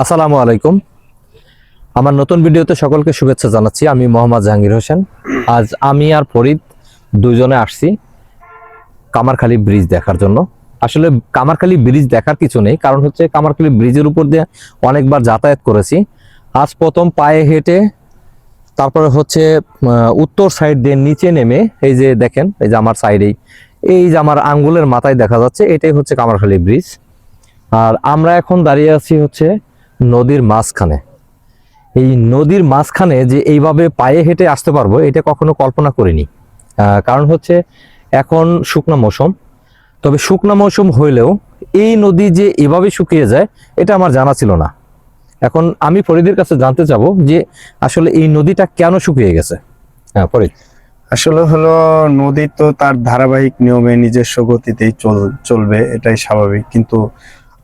আসসালামু আলাইকুম। আমার নতুন ভিডিওতে সকলকে শুভেচ্ছা জানাচ্ছি। আমি মোহাম্মদ জাহাঙ্গীর হোসেন। আজ আমি আর ফরিদ দুজনে আসছি কামারখালী ব্রিজ দেখার জন্য। আসলে কামারখালী ব্রিজ দেখার কিছু নেই, কারণ হচ্ছে কামারখালী ব্রিজের উপর দিয়ে অনেকবার যাতায়াত করেছি। আজ প্রথম পায়ে হেঁটে তারপরে হচ্ছে উত্তর সাইড দিয়ে নিচে নেমে, এই যে দেখেন, এই যে আমার সাইডেই, এই যে আমার আঙ্গুলের মাথায় দেখা যাচ্ছে, এটাই হচ্ছে কামারখালী ব্রিজ। আর আমরা এখন দাঁড়িয়ে আছি হচ্ছে নদীর মাঝখানে। এই নদীর মাঝখানে যে এইভাবে পায়ে হেঁটে আসতে পারবো, এটা কখনো কল্পনা করিনি। কারণ হচ্ছে এখন শুকনো মৌসুম, তবে শুকনো মৌসুম হইলেও এই নদী যে এভাবে শুকিয়ে যায় এটা আমার জানা ছিল না। এখন আমি ফরিদের কাছে জানতে চাবো যে আসলে এই নদীটা কেন শুকিয়ে গেছে। হ্যাঁ ফরিদ। আসলে হলো নদী তো তার ধারাবাহিক নিয়মে নিজস্ব গতিতেই চলবে, এটাই স্বাভাবিক। কিন্তু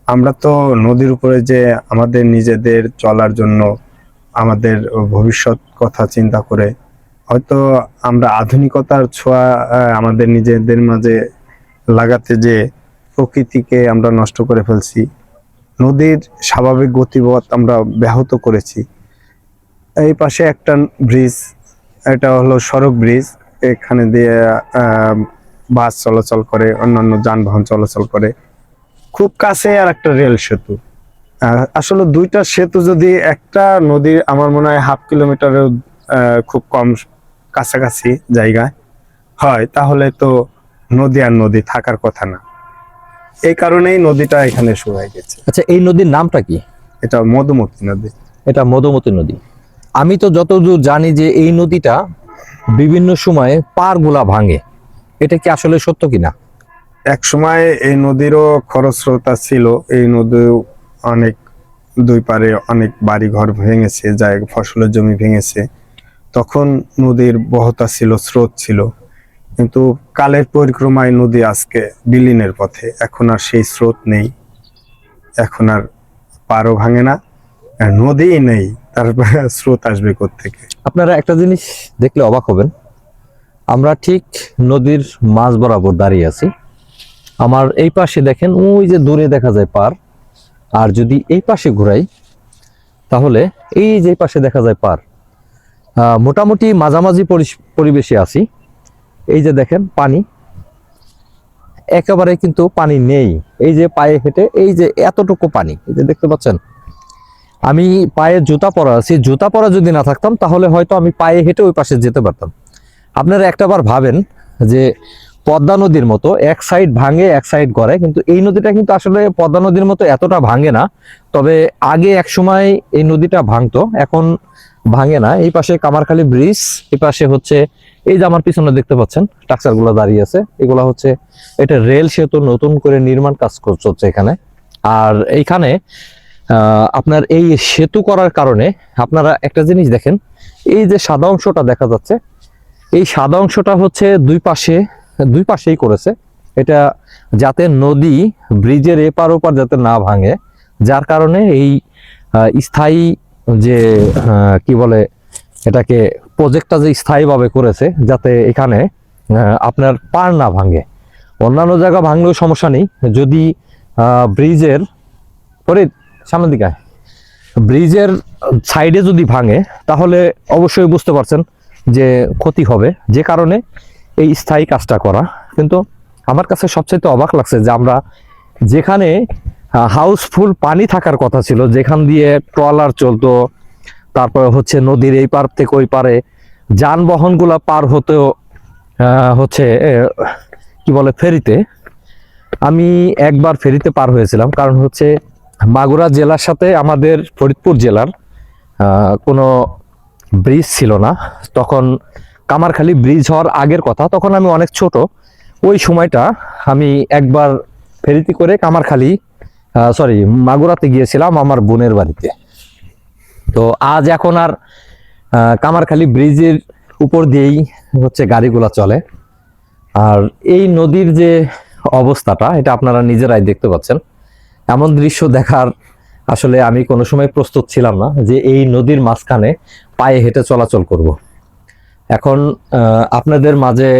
আমরা তো নদীর উপরে যে আমাদের নিজেদের চলার জন্য আমাদের ভবিষ্যৎ কথা চিন্তা করে হয়তো আমরা আধুনিকতার ছোঁয়া আমাদের নিজেদের মাঝে লাগাতে যে প্রকৃতিকে আমরা নষ্ট করে ফেলছি, নদীর স্বাভাবিক গতিপথ আমরা ব্যাহত করেছি। এই পাশে একটা ব্রিজ, এটা হলো সড়ক ব্রিজ, এখানে দিয়ে বাস চলাচল করে, অন্যান্য যানবাহন চলাচল করে। খুব কাছে আর একটা রেল সেতু। আসলে দুইটা সেতু যদি একটা নদীর, আমার মনে হয় 1/2 কিলোমিটারের খুব কম কাছাকাছি জায়গায় হয়, তাহলে তো নদী আর নদী থাকার কথা না। এই কারণেই নদীটা এখানে শুকিয়ে গেছে। আচ্ছা, এই নদীর নামটা কি? এটা মধুমতি নদী। এটা মধুমতি নদী। আমি তো যতদূর জানি যে এই নদীটা বিভিন্ন সময়ে পাড়গুলা ভাঙে, এটা কি আসলে সত্য কিনা? এক সময় এই নদীরও খরস্রোতা ছিল। এই নদী অনেক, দুই পারে অনেক বাড়ি ঘর ভেঙেছে, জায়গা ফসলের জমি ভেঙেছে। তখন নদীর বহতা ছিল, স্রোত ছিল। কিন্তু কালের পরিক্রমায় নদী আজকে বিলীনের পথে। এখন আর সেই স্রোত নেই, এখন আর পারও ভাঙে না, আর নদীই নেই, তারপর স্রোত আসবে কোত্থেকে? আপনারা একটা জিনিস দেখলে অবাক হবেন, আমরা ঠিক নদীর মাঝ বরাবর দাঁড়িয়ে আছি। আমার এই পাশে দেখেন, ওই যে দূরে দেখা যায় পার, আর যদি এই পাশে ঘুরাই তাহলে এই যে পাশে দেখা যায় পার। মোটামুটি মাঝামাঝি পরিবেশে আছি। এই যে দেখেন পানি, একেবারে কিন্তু পানি নেই। এই যে পায়ে হেঁটে এই যে এতটুকু পানি, এই যে দেখতে পাচ্ছেন। আমি পায়ে জুতা পরা আছি, জুতা পরা যদি না থাকতাম তাহলে হয়তো আমি পায়ে হেঁটে ওই পাশে যেতে পারতাম। আপনারা একটাবার ভাবেন যে পদ্মা নদীর মতো এক সাইড ভাঙে এক সাইড গড়ে, কিন্তু এই নদীটা কিন্তু আসলে পদ্মা নদীর মতো এতটা ভাঙে না। তবে আগে এক সময় এই নদীটা ভাঙতো, এখন ভাঙে না। এই পাশে কামারখালী ব্রিজ, এই পাশে হচ্ছে এই যে আমার পিছনে দেখতে পাচ্ছেন স্ট্রাকচার গুলো দাঁড়িয়ে আছে, এগুলো হচ্ছে এটা রেল সেতু, নতুন করে নির্মাণ কাজ চলছে এখানে। আর এইখানে আপনার এই সেতু করার কারণে আপনারা একটা জিনিস দেখেন, এই যে সাদা অংশটা দেখা যাচ্ছে, এই সাদা অংশটা হচ্ছে দুই পাশেই করেছে এটা, যাতে নদী ব্রিজের এপার ওপার যাতে না ভাঙে। যার কারণে এই স্থায়ী যে কি বলে এটাকে, প্রজেক্টটা যে স্থায়ীভাবে করেছে, যাতে এখানে আপনার পার না ভাঙে। অন্যান্য জায়গা ভাঙলেও সমস্যা নেই, যদি ব্রিজের পরে সামনের দিকে ব্রিজের সাইডে যদি ভাঙে তাহলে অবশ্যই বুঝতে পারছেন যে ক্ষতি হবে, যে কারণে এই স্থায়ী কাজটা করা। কিন্তু আমার কাছে সবচেয়ে অবাক লাগছে যে আমরা যেখানে হাউসফুল পানি থাকার কথা ছিল, যেখান দিয়ে ট্রলার চলতো, তারপরে হচ্ছে নদীর এই পার থেকে ওই পারে যানবাহনগুলা পার হতেও হচ্ছে কি বলে ফেরিতে। আমি একবার ফেরিতে পার হয়েছিলাম, কারণ হচ্ছে মাগুরা জেলার সাথে আমাদের ফরিদপুর জেলার কোনো ব্রিজ ছিল না তখন। কামারখালী ব্রিজ হওয়ার আগের কথা, তখন আমি অনেক ছোট। ওই সময়টা আমি একবার ফেরিতে করে কামারখালী মাগুরাতে গিয়েছিলাম আমার বোনের বাড়িতে। তো আজ এখন আর কামারখালী ব্রিজের উপর দিয়েই হচ্ছে গাড়িগুলা চলে। আর এই নদীর যে অবস্থাটা, এটা আপনারা নিজেরাই দেখতে পাচ্ছেন। এমন দৃশ্য দেখার আসলে আমি কোনো সময় প্রস্তুত ছিলাম না যে এই নদীর মাঝখানে পায়ে হেঁটে চলাচল করব। এখন আপনাদের মাঝে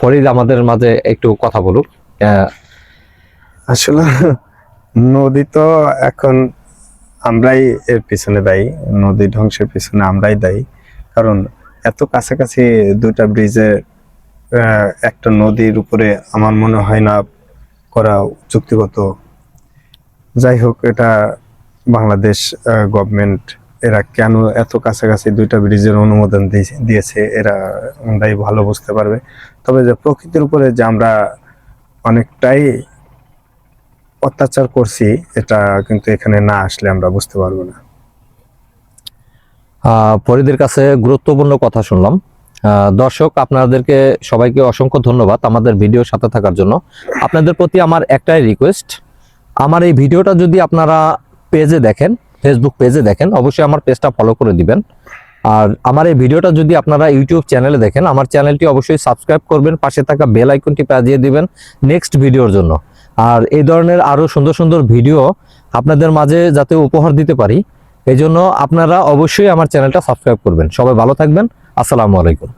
ফরিদ আমাদের মাঝে একটু কথা বলুক। আসলে নদী তো এখন আমরাই এর পিছনে দায়ী, নদী ধ্বংসের পিছনে আমরাই দায়ী। কারণ এত কাছাকাছি দুইটা ব্রিজের একটা নদীর উপরে আমার মনে হয় না করা যুক্তিগত। যাই হোক, এটা বাংলাদেশ গভর্নমেন্ট এরা কেন এত কাছাকাছি দুইটা ব্রিজের অনুমোদন দিয়েছে এরা আমরাই ভালো বুঝতে পারবে। তবে যে প্রকৃতির উপরে যে আমরা অনেকটাই অত্যাচার করছি, এটা কিন্তু এখানে না আসলে আমরা বুঝতে পারবো না। ফরিদের কাছে গুরুত্বপূর্ণ কথা শুনলাম। দর্শক, আপনাদেরকে সবাইকে অসংখ্য ধন্যবাদ আমাদের ভিডিওর সাথে থাকার জন্য। আপনাদের প্রতি আমার একটাই রিকোয়েস্ট, আমার এই ভিডিওটা যদি আপনারা পেজে দেখেন, ফেসবুক পেজে দেখেন, অবশ্যই আমার পেজটা ফলো করে দিবেন। আর আমার এই ভিডিওটা যদি আপনারা ইউটিউব চ্যানেলে দেখেন, আমার চ্যানেলটি অবশ্যই সাবস্ক্রাইব করবেন, পাশে থাকা বেল আইকনটি বাজিয়ে দিবেন নেক্সট ভিডিওর জন্য। আর এই ধরনের আরো সুন্দর সুন্দর ভিডিও আপনাদের মাঝে যাতে উপহার দিতে পারি, এই জন্য আপনারা অবশ্যই আমার চ্যানেলটা সাবস্ক্রাইব করবেন। সবাই ভালো থাকবেন। আসসালামু আলাইকুম।